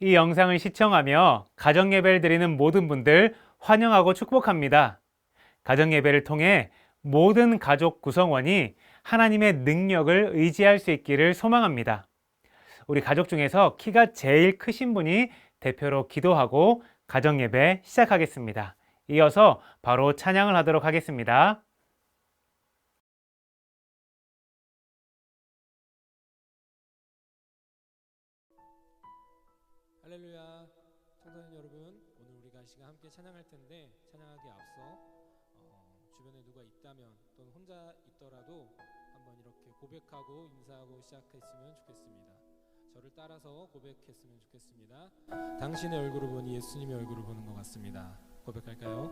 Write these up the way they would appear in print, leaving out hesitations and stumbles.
이 영상을 시청하며 가정예배를 드리는 모든 분들 환영하고 축복합니다. 가정예배를 통해 모든 가족 구성원이 하나님의 능력을 의지할 수 있기를 소망합니다. 우리 가족 중에서 키가 제일 크신 분이 대표로 기도하고 가정예배 시작하겠습니다. 이어서 바로 찬양을 하도록 하겠습니다. 할렐루야. 청소년 여러분, 오늘 우리가 이 시간 함께 찬양할 텐데 찬양하기에 앞서 주변에 누가 있다면 또는 혼자 있더라도 한번 이렇게 고백하고 인사하고 시작했으면 좋겠습니다. 저를 따라서 고백했으면 좋겠습니다. 당신의 얼굴을 보니 예수님의 얼굴을 보는 것 같습니다. 고백할까요?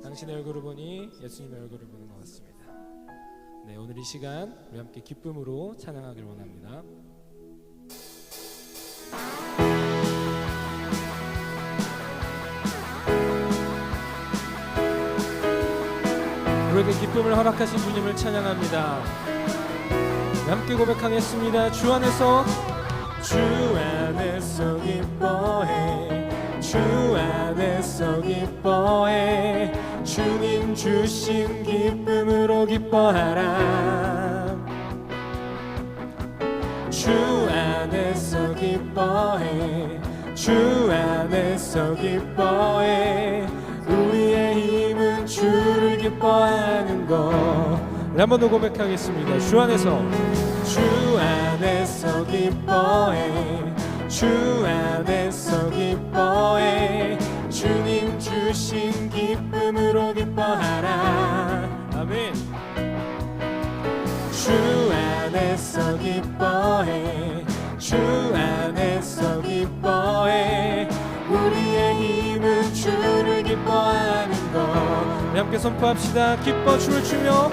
당신의 얼굴을 보니 예수님의 얼굴을 보는 것 같습니다. 네, 오늘 이 시간 우리 함께 기쁨으로 찬양하길 원합니다. 우리에게 기쁨을 허락하신 주님을 찬양합니다. 함께 고백하겠습니다. 주 안에서 기뻐해, 주 안에서 기뻐해, 주님 주신 기쁨으로 기뻐하라. 주 안에서 기뻐해, 주 안에서 기뻐해, 우리의 힘은 주를 기뻐하는 것. 한 번 더 고백하겠습니다. 주 안에서 기뻐해, 주 안에서 기뻐해, 주님 주신 기쁨으로 기뻐하라. 아멘. 주 안에서 기뻐해, 주 안에서 기뻐해, 우리의 힘은 주를 기뻐하는 것. 함께 선포합시다. 기뻐 춤을 추며,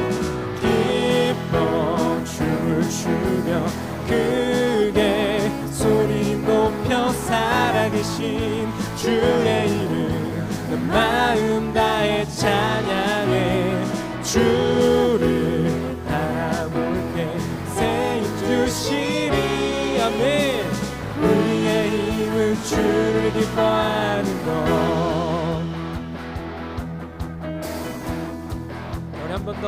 기뻐 춤을 추며, 크게 소리 높여 살아계신 주의 이름 마음 다해 찬양해. 주를 바라볼 때 새 힘 주시리. 아멘. 우리의 힘은 주를 기뻐하는 것. 우리 한 번 더.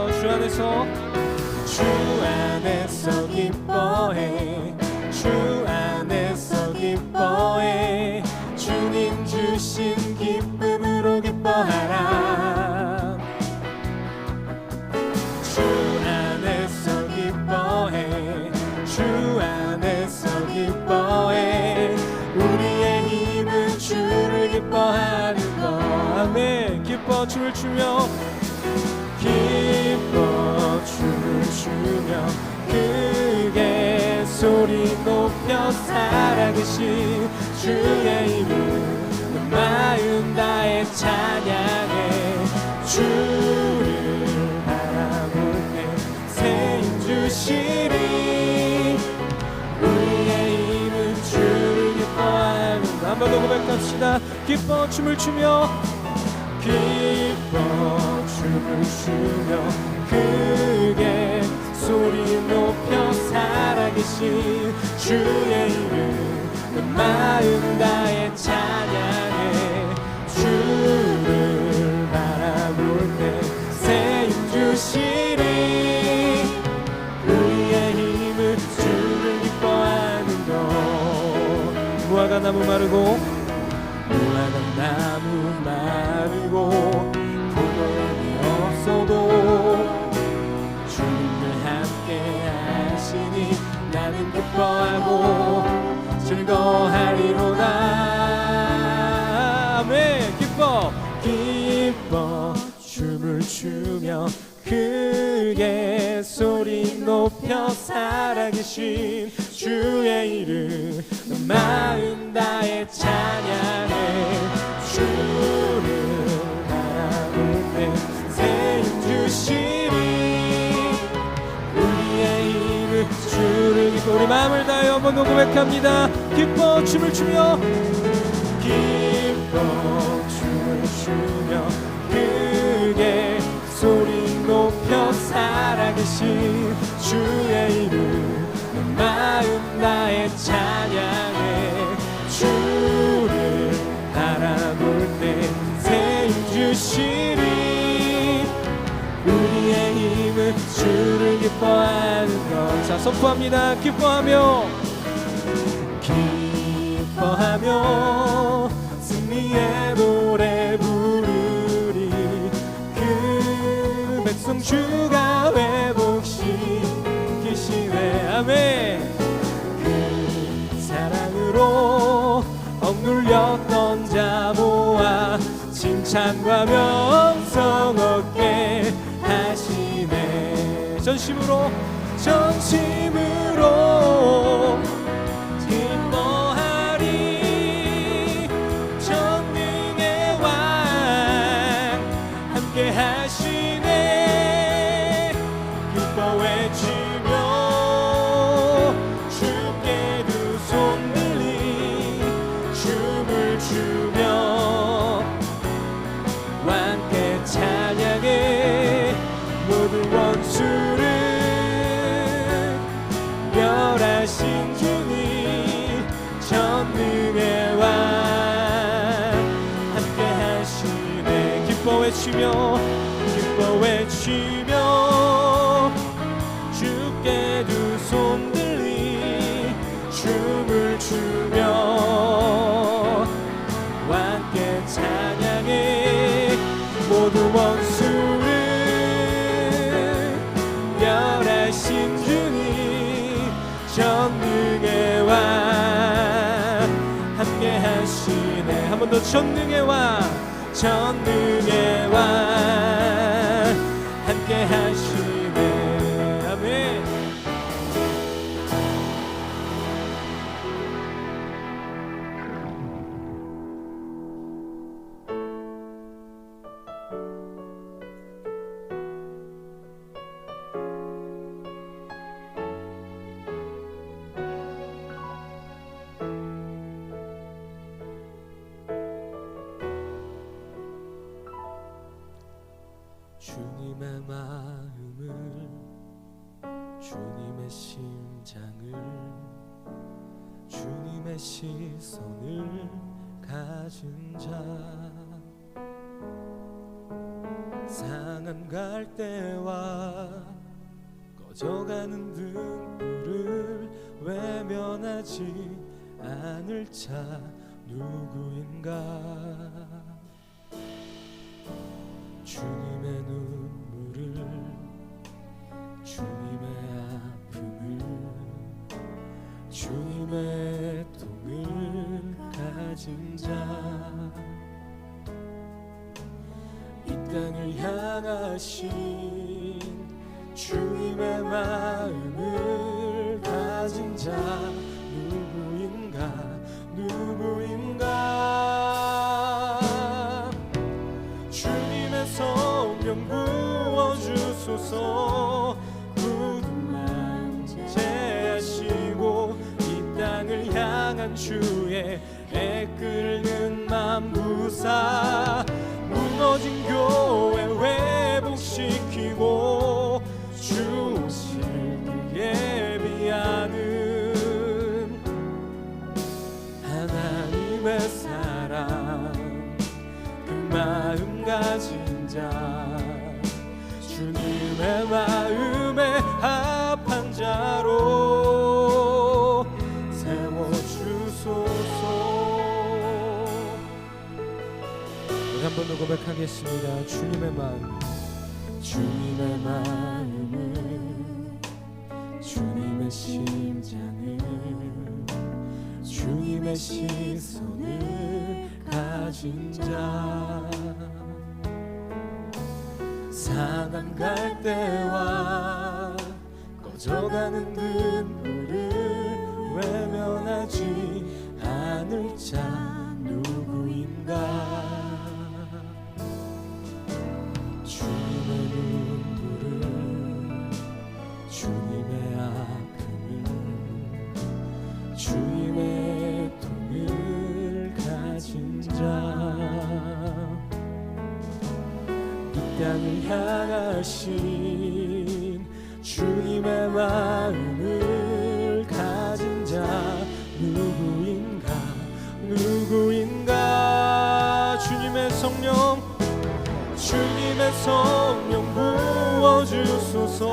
주 안에서 기뻐해, 주 안에서 기뻐해, 주님 주신 기쁨으로 기뻐하라. 주 안에서 기뻐해, 주 안에서 기뻐해, 우리의 힘은 주를 기뻐하는 것. 아멘. 기뻐 춤을 추며, 기뻐 춤을 추며, 크게 소리 높여 살아계신 주의 이름 마음 다해 찬양해. 주를 바라볼 때 새 힘 주시리. 우리의 힘은 주를 기뻐하는 것. 한 번 더 고백합시다. 기뻐 춤을 추며, 기뻐 춤을 추며, 크게 소리 높여 살아계신 주의 이름 마음 다해 찬양해. 주를 바라볼 때 새 힘 주시리. 우리의 힘은 주를 기뻐하는 것. 무화과 나무 마르고, 무화과 나무 마르고, 포도원이 없어도 주님을 함께 하시니 나는 기뻐하고 즐거워하리로다. 아멘. 기뻐 춤을 추며, 크게 소리 높여 살아계신 주의 이름 마음 다해 찬양해. 주를 바라볼 때 새 힘 주시리. 우리의 힘은 주를 기뻐. 우리 마음을 다해 한 번 더 고백합니다. 기뻐 춤을 추며, 기뻐 춤을 추며, 크게 소리 높여 살아계신 주의 이름 마음 다해 찬양해. 주 주시리. 우리의 힘은 주를 기뻐하는 것. 자, 선포합니다. 기뻐하며 승리의 노래 부르리. 그 백성 주가 회복시키시네. 아멘. 그 사랑으로 억눌렸던 자 모아 칭찬과 명성 얻게 하시네. 전심으로 기뻐하리. 전능의 왕 함께 하시네. 기뻐 외치며 주께 두 손 들리 춤을 추며 왕께 찬양해. 모든 원수를 멸하신 주님 전능의 왕 함께 하시네. 기뻐 외치며 주께 두 손 들리 춤을 추며 왕께 찬양해. 모든 원수를 멸하신 주님 전능의 왕 함께 하시네. 한 번 더 전능의 왕 함께 하시네. 아멘. 주님의 마음을, 주님의 심장을, 주님의 시선을 가진 자, 상한 갈대와 꺼져가는 등불을 외면하지 않을 자 누구인가. 주님의 눈물을, 주님의 아픔을, 주님의 통을 가진 자, 이 땅을 향하신 주님의 마음을 가진 자 누구인가. 주님의 성령 부어주소서. 부둥만 제하시고 이 땅을 향한 주의 애끓는 맘 부사 무너진 교회 회복시키고 주 오실 예비하는 하나님의 사랑, 그 마음 가진 자, 주님의 마음에 합한 자로 세워주소서. 우리 한 번 더 고백하겠습니다. 주님의 마음, 주님의 마음을, 주님의 심장을, 주님의 시선을 가진 자, 상한 갈대와 꺼져가는 등불을 외면하지 않을 자 누구인가. 주님의 눈물을, 주님의 아픔을, 주님의 통을 가진 자, 이 땅을 향하신 주님의 마음을 가진 자 누구인가. 주님의 성령 주님의 성령 부어주소서.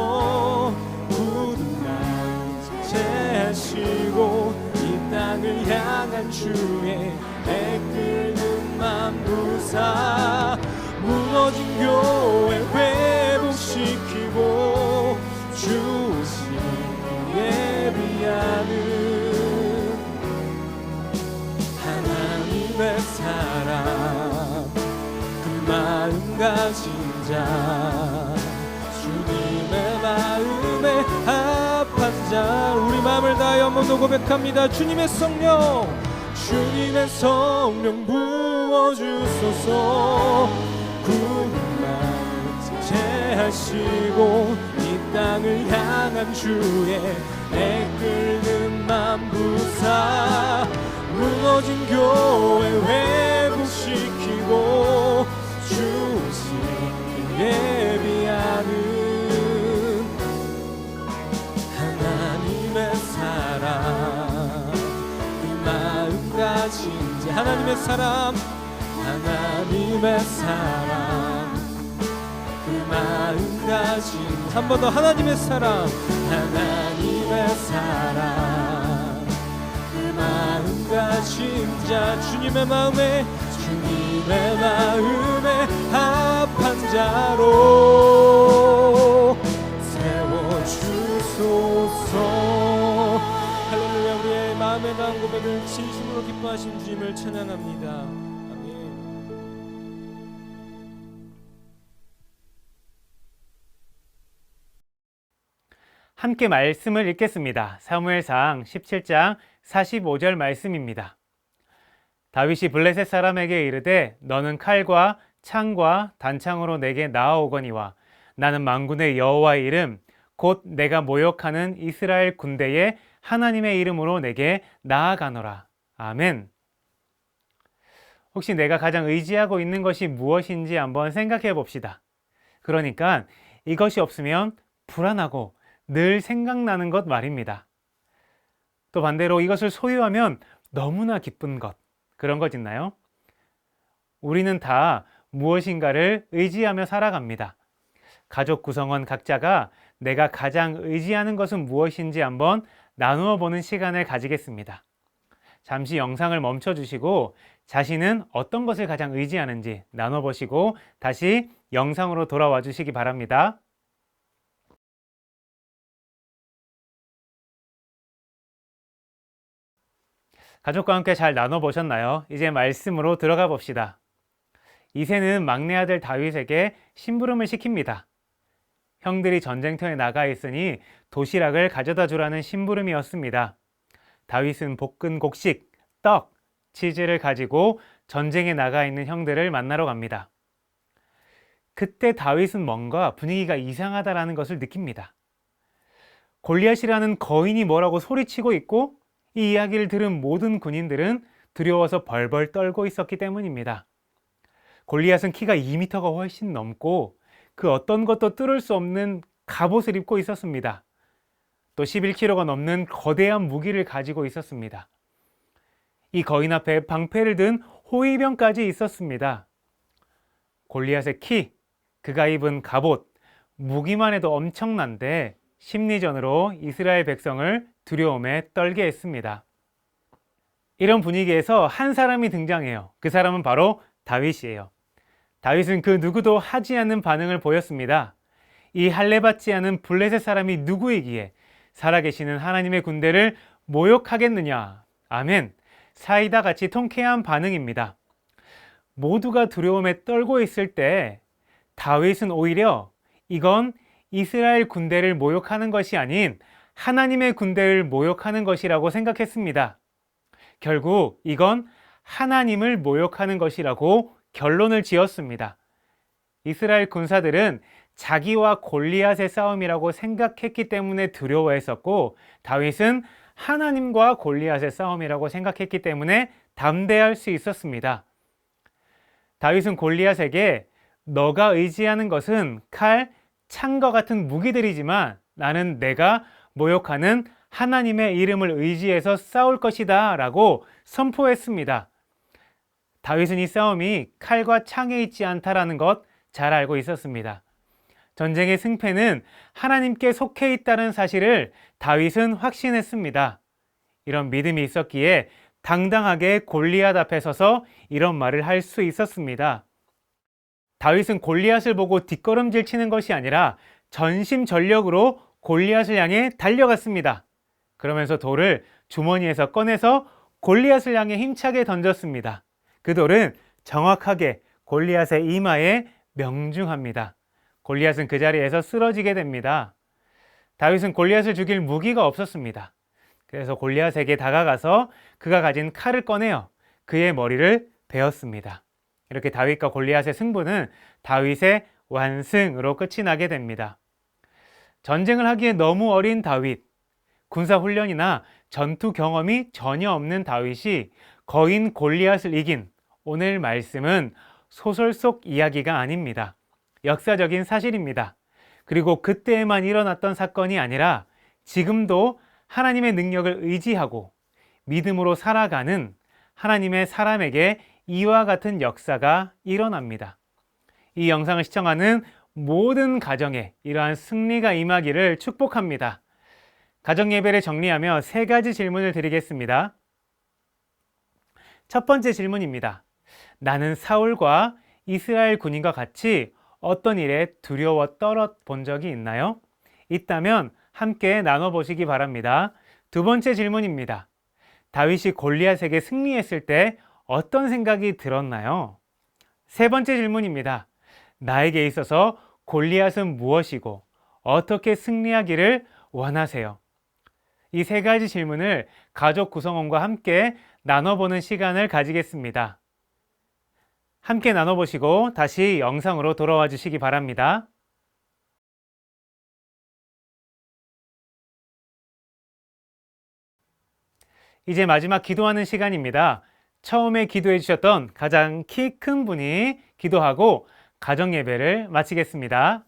굳은 마음 제하시고 이 땅을 향한 주의 애끓는 맘 부사 무너진 교회 회복시키고 주신 예비하는 하나님의 사람 그 마음 가진 자 주님의 마음에 합한 자 우리 마음을 다하여 한 번 더 고백합니다. 주님의 성령 부어주소서. 굳은 마음 제하시고 이 땅을 향한 주의 애끓는 맘 부사 무너진 교회 회복시키고 주신 예비하는 하나님의 사람 그 마음 가진 자 하나님의 사람 그 마음 가진 한 번 더 하나님의 사람 그 마음 가진 자 주님의 마음에 합한 자로 세워주소서. 할렐루야. 우리의 마음에 대한 고백을 진심으로 기뻐하신 주님을 찬양합니다. 아멘. 함께 말씀을 읽겠습니다. 사무엘상 17장 45절 말씀입니다. 다윗이 블레셋 사람에게 이르되 너는 칼과 창과 단창으로 내게 나아오거니와 나는 만군의 여호와의 이름 곧 내가 모욕하는 이스라엘 군대의 하나님의 이름으로 내게 나아가노라. 아멘. 혹시 내가 가장 의지하고 있는 것이 무엇인지 한번 생각해 봅시다. 그러니까 이것이 없으면 불안하고 늘 생각나는 것 말입니다. 또 반대로 이것을 소유하면 너무나 기쁜 것, 그런 것 있나요? 우리는 다 무엇인가를 의지하며 살아갑니다. 가족 구성원 각자가 내가 가장 의지하는 것은 무엇인지 한번 나누어 보는 시간을 가지겠습니다. 잠시 영상을 멈춰 주시고 자신은 어떤 것을 가장 의지하는지 나눠 보시고 다시 영상으로 돌아와 주시기 바랍니다. 가족과 함께 잘 나눠보셨나요? 이제 말씀으로 들어가 봅시다. 이새는 막내 아들 다윗에게 심부름을 시킵니다. 형들이 전쟁터에 나가 있으니 도시락을 가져다 주라는 심부름이었습니다. 다윗은 볶은 곡식, 떡, 치즈를 가지고 전쟁에 나가 있는 형들을 만나러 갑니다. 그때 다윗은 뭔가 분위기가 이상하다라는 것을 느낍니다. 골리앗이라는 거인이 뭐라고 소리치고 있고 이 이야기를 들은 모든 군인들은 두려워서 벌벌 떨고 있었기 때문입니다. 골리앗은 키가 2m가 훨씬 넘고 그 어떤 것도 뚫을 수 없는 갑옷을 입고 있었습니다. 또 11kg가 넘는 거대한 무기를 가지고 있었습니다. 이 거인 앞에 방패를 든 호위병까지 있었습니다. 골리앗의 키, 그가 입은 갑옷, 무기만 해도 엄청난데 심리전으로 이스라엘 백성을 두려움에 떨게 했습니다. 이런 분위기에서 한 사람이 등장해요. 그 사람은 바로 다윗이에요. 다윗은 그 누구도 하지 않는 반응을 보였습니다. 이 할례받지 않은 블레셋 사람이 누구이기에 살아계시는 하나님의 군대를 모욕하겠느냐. 아멘. 사이다 같이 통쾌한 반응입니다. 모두가 두려움에 떨고 있을 때 다윗은 오히려 이건 이스라엘 군대를 모욕하는 것이 아닌 하나님의 군대를 모욕하는 것이라고 생각했습니다. 결국 이건 하나님을 모욕하는 것이라고 결론을 지었습니다. 이스라엘 군사들은 자기와 골리앗의 싸움이라고 생각했기 때문에 두려워했었고 다윗은 하나님과 골리앗의 싸움이라고 생각했기 때문에 담대할 수 있었습니다. 다윗은 골리앗에게 너가 의지하는 것은 칼, 창과 같은 무기들이지만 나는 내가 모욕하는 하나님의 이름을 의지해서 싸울 것이다 라고 선포했습니다. 다윗은 이 싸움이 칼과 창에 있지 않다라는 것 잘 알고 있었습니다. 전쟁의 승패는 하나님께 속해 있다는 사실을 다윗은 확신했습니다. 이런 믿음이 있었기에 당당하게 골리앗 앞에 서서 이런 말을 할 수 있었습니다. 다윗은 골리앗을 보고 뒷걸음질 치는 것이 아니라 전심전력으로 골리앗을 향해 달려갔습니다. 그러면서 돌을 주머니에서 꺼내서 골리앗을 향해 힘차게 던졌습니다. 그 돌은 정확하게 골리앗의 이마에 명중합니다. 골리앗은 그 자리에서 쓰러지게 됩니다. 다윗은 골리앗을 죽일 무기가 없었습니다. 그래서 골리앗에게 다가가서 그가 가진 칼을 꺼내어 그의 머리를 베었습니다. 이렇게 다윗과 골리앗의 승부는 다윗의 완승으로 끝이 나게 됩니다. 전쟁을 하기에 너무 어린 다윗, 군사훈련이나 전투 경험이 전혀 없는 다윗이 거인 골리앗을 이긴 오늘 말씀은 소설 속 이야기가 아닙니다. 역사적인 사실입니다. 그리고 그때에만 일어났던 사건이 아니라 지금도 하나님의 능력을 의지하고 믿음으로 살아가는 하나님의 사람에게 이와 같은 역사가 일어납니다. 이 영상을 시청하는 모든 가정에 이러한 승리가 임하기를 축복합니다. 가정 예배를 정리하며 3가지 질문을 드리겠습니다. 첫 번째 질문입니다. 나는 사울과 이스라엘 군인과 같이 어떤 일에 두려워 떨어 본 적이 있나요? 있다면 함께 나눠보시기 바랍니다. 두 번째 질문입니다. 다윗이 골리앗에게 승리했을 때 어떤 생각이 들었나요? 세 번째 질문입니다. 나에게 있어서 골리앗은 무엇이고 어떻게 승리하기를 원하세요? 이 3가지 질문을 가족 구성원과 함께 나눠보는 시간을 가지겠습니다. 함께 나눠보시고 다시 영상으로 돌아와 주시기 바랍니다. 이제 마지막 기도하는 시간입니다. 처음에 기도해 주셨던 가장 키 큰 분이 기도하고 가정 예배를 마치겠습니다.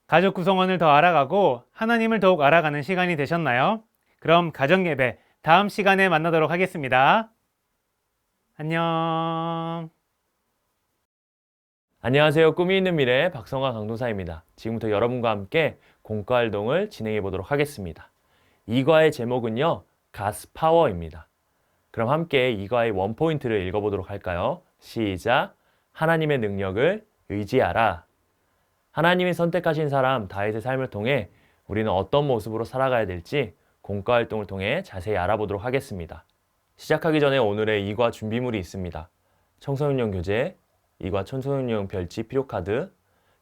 가족 구성원을 더 알아가고 하나님을 더욱 알아가는 시간이 되셨나요? 그럼 가정 예배 다음 시간에 만나도록 하겠습니다. 안녕. 안녕하세요. 꿈이 있는 미래 박성화 강도사입니다. 지금부터 여러분과 함께 공과 활동을 진행해 보도록 하겠습니다. 이 과의 제목은요, 가스파워입니다. 그럼 함께 이 과의 원포인트를 읽어보도록 할까요? 시작! 하나님의 능력을 의지하라. 하나님이 선택하신 사람 다윗의 삶을 통해 우리는 어떤 모습으로 살아가야 될지 공과 활동을 통해 자세히 알아보도록 하겠습니다. 시작하기 전에 오늘의 이 과 준비물이 있습니다. 청소년용 교재, 이과 청소년용 별지 필요카드,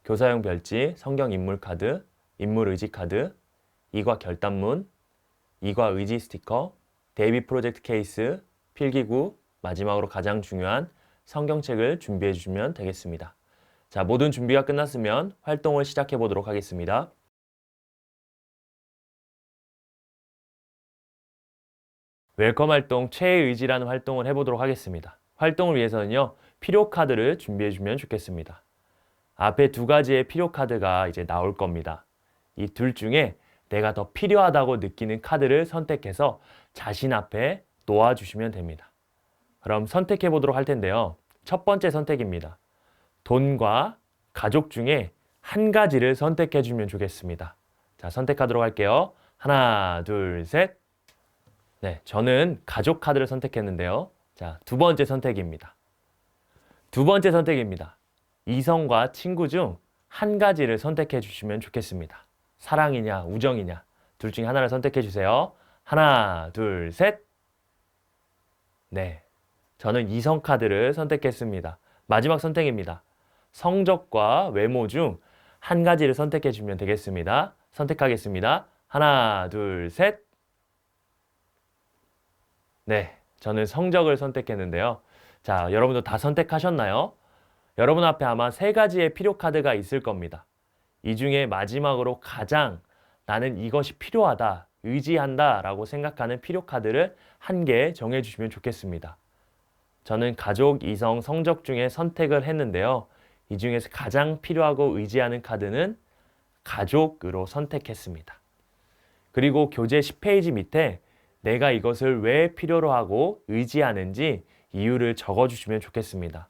교사용 별지, 성경 인물 카드, 인물 의지 카드, 이과 결단문, 이과 의지 스티커, 데이비 프로젝트 케이스, 필기구, 마지막으로 가장 중요한 성경책을 준비해 주시면 되겠습니다. 자, 모든 준비가 끝났으면 활동을 시작해 보도록 하겠습니다. 웰컴 활동 최애 의지라는 활동을 해보도록 하겠습니다. 활동을 위해서는요, 필요 카드를 준비해 주면 좋겠습니다. 앞에 2가지의 필요 카드가 이제 나올 겁니다. 이 둘 중에 내가 더 필요하다고 느끼는 카드를 선택해서 자신 앞에 놓아주시면 됩니다. 그럼 선택해 보도록 할 텐데요. 첫 번째 선택입니다. 돈과 가족 중에 한 가지를 선택해 주면 좋겠습니다. 자, 선택하도록 할게요. 하나, 둘, 셋. 네, 저는 가족 카드를 선택했는데요. 자, 두 번째 선택입니다. 두 번째 선택입니다. 이성과 친구 중 한 가지를 선택해 주시면 좋겠습니다. 사랑이냐, 우정이냐, 둘 중에 하나를 선택해 주세요. 하나, 둘, 셋. 네, 저는 이성 카드를 선택했습니다. 마지막 선택입니다. 성적과 외모 중 한 가지를 선택해 주면 되겠습니다. 선택하겠습니다. 하나, 둘, 셋. 네, 저는 성적을 선택했는데요. 자, 여러분도 다 선택하셨나요? 여러분 앞에 아마 3가지의 필요 카드가 있을 겁니다. 이 중에 마지막으로 가장 나는 이것이 필요하다, 의지한다 라고 생각하는 필요 카드를 한 개 정해주시면 좋겠습니다. 저는 가족, 이성, 성적 중에 선택을 했는데요. 이 중에서 가장 필요하고 의지하는 카드는 가족으로 선택했습니다. 그리고 교재 10페이지 밑에 내가 이것을 왜 필요로 하고 의지하는지 이유를 적어주시면 좋겠습니다.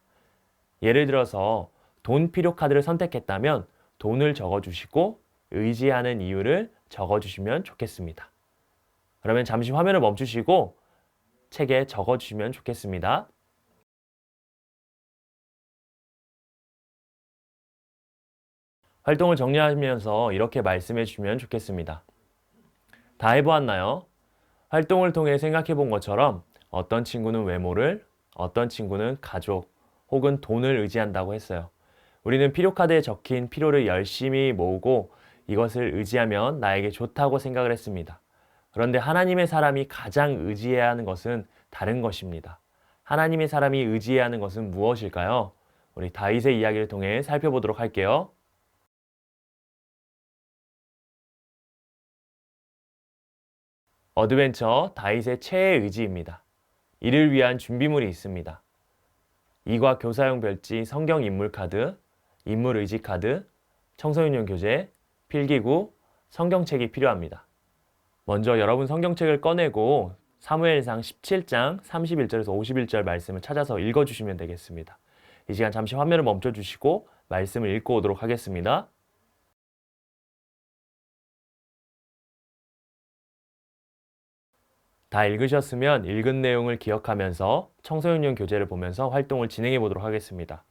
예를 들어서 돈 필요 카드를 선택했다면 돈을 적어주시고 의지하는 이유를 적어주시면 좋겠습니다. 그러면 잠시 화면을 멈추시고 책에 적어주시면 좋겠습니다. 활동을 정리하면서 이렇게 말씀해 주시면 좋겠습니다. 다 해보았나요? 활동을 통해 생각해 본 것처럼 어떤 친구는 외모를, 어떤 친구는 가족 혹은 돈을 의지한다고 했어요. 우리는 필요카드에 적힌 필요를 열심히 모으고 이것을 의지하면 나에게 좋다고 생각을 했습니다. 그런데 하나님의 사람이 가장 의지해야 하는 것은 다른 것입니다. 하나님의 사람이 의지해야 하는 것은 무엇일까요? 우리 다윗의 이야기를 통해 살펴보도록 할게요. 어드벤처 다윗의 최애 의지입니다. 이를 위한 준비물이 있습니다. 이과 교사용 별지 성경 인물 카드, 인물 의지 카드, 청소년용 교재, 필기구, 성경책이 필요합니다. 먼저 여러분 성경책을 꺼내고 사무엘상 17장 31절에서 51절 말씀을 찾아서 읽어주시면 되겠습니다. 이 시간 잠시 화면을 멈춰주시고 말씀을 읽고 오도록 하겠습니다. 다 읽으셨으면 읽은 내용을 기억하면서 청소년용 교재를 보면서 활동을 진행해 보도록 하겠습니다.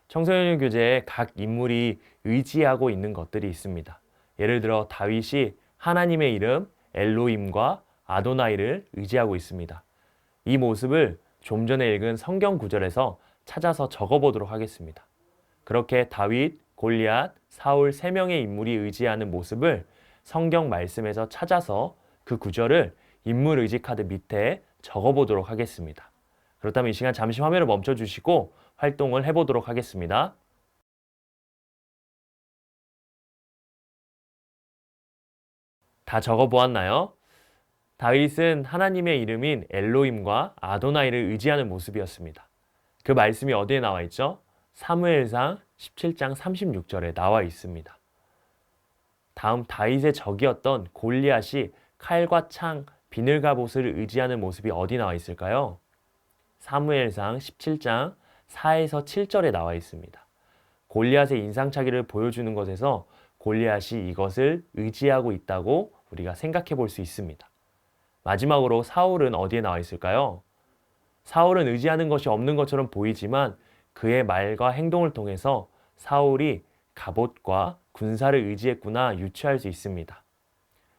청소년용 교재에 각 인물이 의지하고 있는 것들이 있습니다. 예를 들어 다윗이 하나님의 이름 엘로힘과 아도나이를 의지하고 있습니다. 이 모습을 좀 전에 읽은 성경 구절에서 찾아서 적어보도록 하겠습니다. 그렇게 다윗, 골리앗, 사울 3명의 인물이 의지하는 모습을 성경 말씀에서 찾아서 그 구절을 인물 의지 카드 밑에 적어보도록 하겠습니다. 그렇다면 이 시간 잠시 화면을 멈춰주시고 활동을 해보도록 하겠습니다. 다 적어보았나요? 다윗은 하나님의 이름인 엘로힘과 아도나이를 의지하는 모습이었습니다. 그 말씀이 어디에 나와 있죠? 사무엘상 17장 36절에 나와 있습니다. 다음 다윗의 적이었던 골리앗이 칼과 창, 비늘갑옷을 의지하는 모습이 어디 나와 있을까요? 사무엘상 17장 4에서 7절에 나와 있습니다. 골리앗의 인상착의를 보여주는 것에서 골리앗이 이것을 의지하고 있다고 우리가 생각해 볼 수 있습니다. 마지막으로 사울은 어디에 나와 있을까요? 사울은 의지하는 것이 없는 것처럼 보이지만 그의 말과 행동을 통해서 사울이 갑옷과 군사를 의지했구나 유추할 수 있습니다.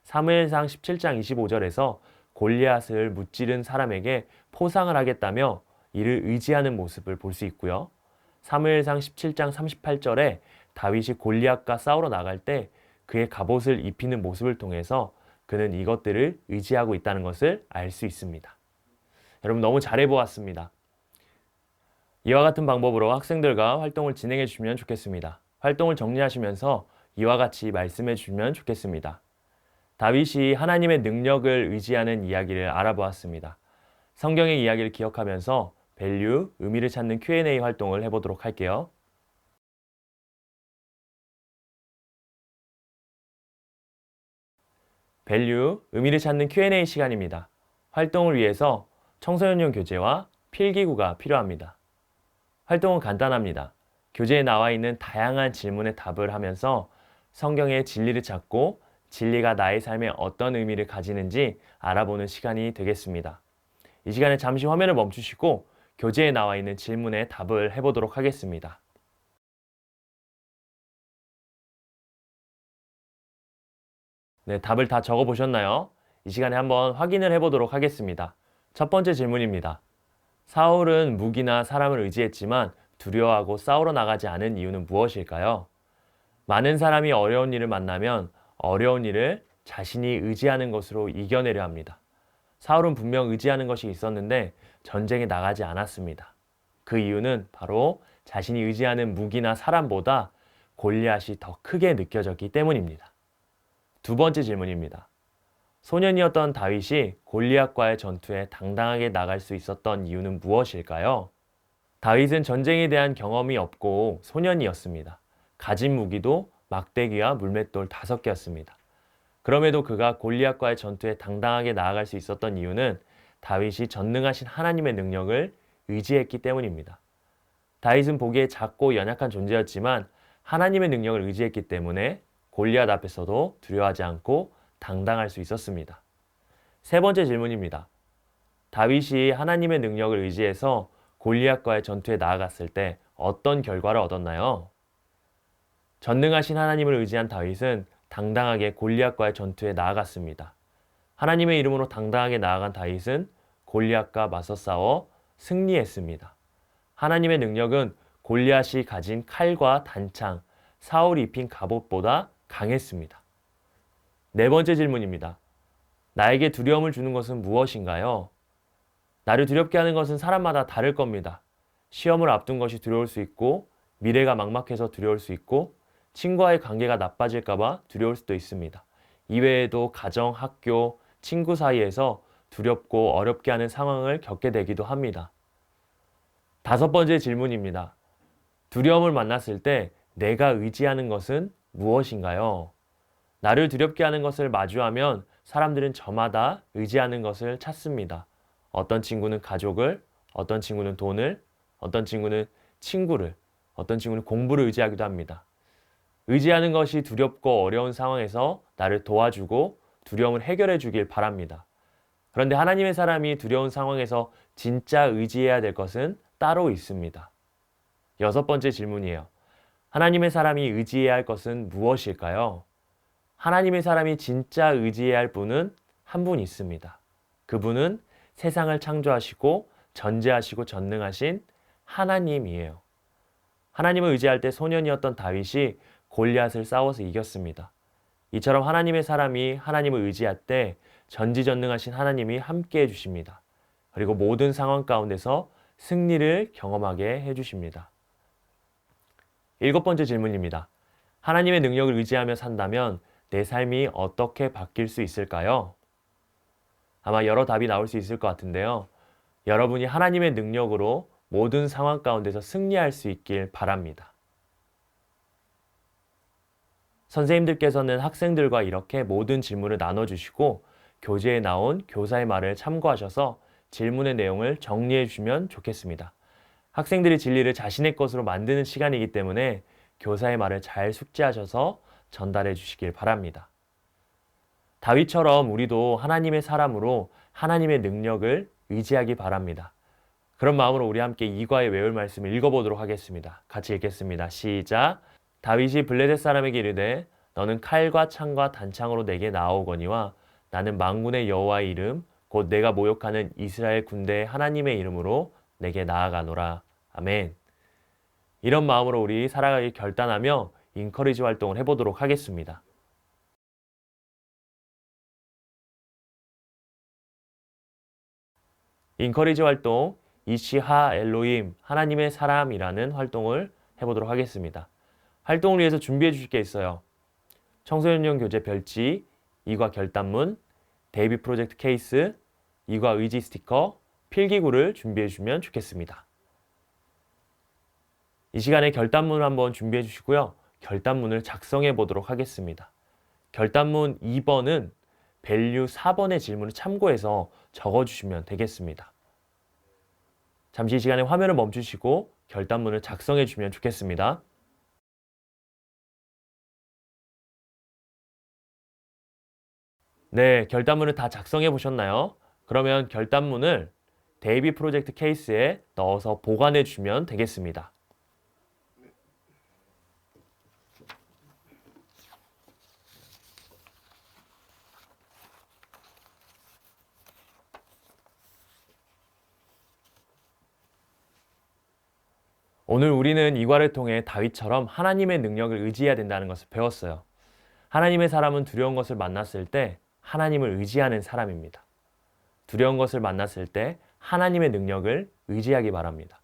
사무엘상 17장 25절에서 골리앗을 무찌른 사람에게 포상을 하겠다며 이를 의지하는 모습을 볼 수 있고요. 사무엘상 17장 38절에 다윗이 골리앗과 싸우러 나갈 때 그의 갑옷을 입히는 모습을 통해서 그는 이것들을 의지하고 있다는 것을 알 수 있습니다. 여러분 너무 잘해보았습니다. 이와 같은 방법으로 학생들과 활동을 진행해 주시면 좋겠습니다. 활동을 정리하시면서 이와 같이 말씀해 주시면 좋겠습니다. 다윗이 하나님의 능력을 의지하는 이야기를 알아보았습니다. 성경의 이야기를 기억하면서 밸류, 의미를 찾는 Q&A 활동을 해보도록 할게요. 밸류, 의미를 찾는 Q&A 시간입니다. 활동을 위해서 청소년용 교재와 필기구가 필요합니다. 활동은 간단합니다. 교재에 나와 있는 다양한 질문에 답을 하면서 성경의 진리를 찾고 진리가 나의 삶에 어떤 의미를 가지는지 알아보는 시간이 되겠습니다. 이 시간에 잠시 화면을 멈추시고 교재에 나와 있는 질문에 답을 해보도록 하겠습니다. 네, 답을 다 적어보셨나요? 이 시간에 한번 확인을 해보도록 하겠습니다. 첫 번째 질문입니다. 사울은 무기나 사람을 의지했지만 두려워하고 싸우러 나가지 않은 이유는 무엇일까요? 많은 사람이 어려운 일을 만나면 어려운 일을 자신이 의지하는 것으로 이겨내려 합니다. 사울은 분명 의지하는 것이 있었는데 전쟁에 나가지 않았습니다. 그 이유는 바로 자신이 의지하는 무기나 사람보다 골리앗이 더 크게 느껴졌기 때문입니다. 두 번째 질문입니다. 소년이었던 다윗이 골리앗과의 전투에 당당하게 나갈 수 있었던 이유는 무엇일까요? 다윗은 전쟁에 대한 경험이 없고 소년이었습니다. 가진 무기도 막대기와 물맷돌 5개였습니다. 그럼에도 그가 골리앗과의 전투에 당당하게 나아갈 수 있었던 이유는 다윗이 전능하신 하나님의 능력을 의지했기 때문입니다. 다윗은 보기에 작고 연약한 존재였지만 하나님의 능력을 의지했기 때문에 골리앗 앞에서도 두려워하지 않고 당당할 수 있었습니다. 세 번째 질문입니다. 다윗이 하나님의 능력을 의지해서 골리앗과의 전투에 나아갔을 때 어떤 결과를 얻었나요? 전능하신 하나님을 의지한 다윗은 당당하게 골리앗과의 전투에 나아갔습니다. 하나님의 이름으로 당당하게 나아간 다윗은 골리앗과 맞서 싸워 승리했습니다. 하나님의 능력은 골리앗이 가진 칼과 단창, 사울이 입힌 갑옷보다 강했습니다. 네 번째 질문입니다. 나에게 두려움을 주는 것은 무엇인가요? 나를 두렵게 하는 것은 사람마다 다를 겁니다. 시험을 앞둔 것이 두려울 수 있고, 미래가 막막해서 두려울 수 있고, 친구와의 관계가 나빠질까봐 두려울 수도 있습니다. 이외에도 가정, 학교, 친구 사이에서 두렵고 어렵게 하는 상황을 겪게 되기도 합니다. 다섯 번째 질문입니다. 두려움을 만났을 때 내가 의지하는 것은 무엇인가요? 나를 두렵게 하는 것을 마주하면 사람들은 저마다 의지하는 것을 찾습니다. 어떤 친구는 가족을, 어떤 친구는 돈을, 어떤 친구는 친구를, 어떤 친구는 공부를 의지하기도 합니다. 의지하는 것이 두렵고 어려운 상황에서 나를 도와주고 두려움을 해결해 주길 바랍니다. 그런데 하나님의 사람이 두려운 상황에서 진짜 의지해야 될 것은 따로 있습니다. 여섯 번째 질문이에요. 하나님의 사람이 의지해야 할 것은 무엇일까요? 하나님의 사람이 진짜 의지해야 할 분은 한 분 있습니다. 그분은 세상을 창조하시고 전제하시고 전능하신 하나님이에요. 하나님을 의지할 때 소년이었던 다윗이 골리앗을 싸워서 이겼습니다. 이처럼 하나님의 사람이 하나님을 의지할 때 전지전능하신 하나님이 함께 해주십니다. 그리고 모든 상황 가운데서 승리를 경험하게 해주십니다. 일곱 번째 질문입니다. 하나님의 능력을 의지하며 산다면 내 삶이 어떻게 바뀔 수 있을까요? 아마 여러 답이 나올 수 있을 것 같은데요. 여러분이 하나님의 능력으로 모든 상황 가운데서 승리할 수 있길 바랍니다. 선생님들께서는 학생들과 이렇게 모든 질문을 나눠주시고 교재에 나온 교사의 말을 참고하셔서 질문의 내용을 정리해 주시면 좋겠습니다. 학생들이 진리를 자신의 것으로 만드는 시간이기 때문에 교사의 말을 잘 숙지하셔서 전달해 주시길 바랍니다. 다윗처럼 우리도 하나님의 사람으로 하나님의 능력을 의지하기 바랍니다. 그런 마음으로 우리 함께 이과의 외울 말씀을 읽어보도록 하겠습니다. 같이 읽겠습니다. 시작! 다윗이 블레셋 사람에게 이르되 너는 칼과 창과 단창으로 내게 나아오거니와 나는 만군의 여호와의 이름 곧 내가 모욕하는 이스라엘 군대의 하나님의 이름으로 내게 나아가노라. 아멘. 이런 마음으로 우리 살아가기 결단하며 인커리지 활동을 해보도록 하겠습니다. 인커리지 활동 이시하 엘로임 하나님의 사람이라는 활동을 해보도록 하겠습니다. 활동을 위해서 준비해 주실 게 있어요. 청소년용 교재 별지, 이과 결단문, 데이비 프로젝트 케이스, 이과 의지 스티커, 필기구를 준비해 주시면 좋겠습니다. 이 시간에 결단문을 한번 준비해 주시고요. 결단문을 작성해 보도록 하겠습니다. 결단문 2번은 밸류 4번의 질문을 참고해서 적어주시면 되겠습니다. 잠시 이 시간에 화면을 멈추시고 결단문을 작성해 주시면 좋겠습니다. 네, 결단문을 다 작성해 보셨나요? 그러면 결단문을 데이비 프로젝트 케이스에 넣어서 보관해 주시면 되겠습니다. 오늘 우리는 이과를 통해 다윗처럼 하나님의 능력을 의지해야 된다는 것을 배웠어요. 하나님의 사람은 두려운 것을 만났을 때 하나님을 의지하는 사람입니다. 두려운 것을 만났을 때 하나님의 능력을 의지하기 바랍니다.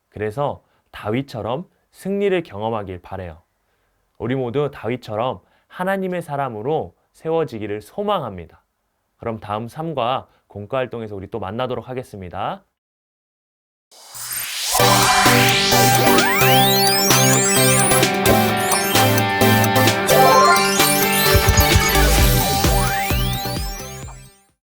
그래서 다윗처럼 승리를 경험하길 바라요. 우리 모두 다윗처럼 하나님의 사람으로 세워지기를 소망합니다. 그럼 다음 3과 공과 활동에서 우리 또 만나도록 하겠습니다.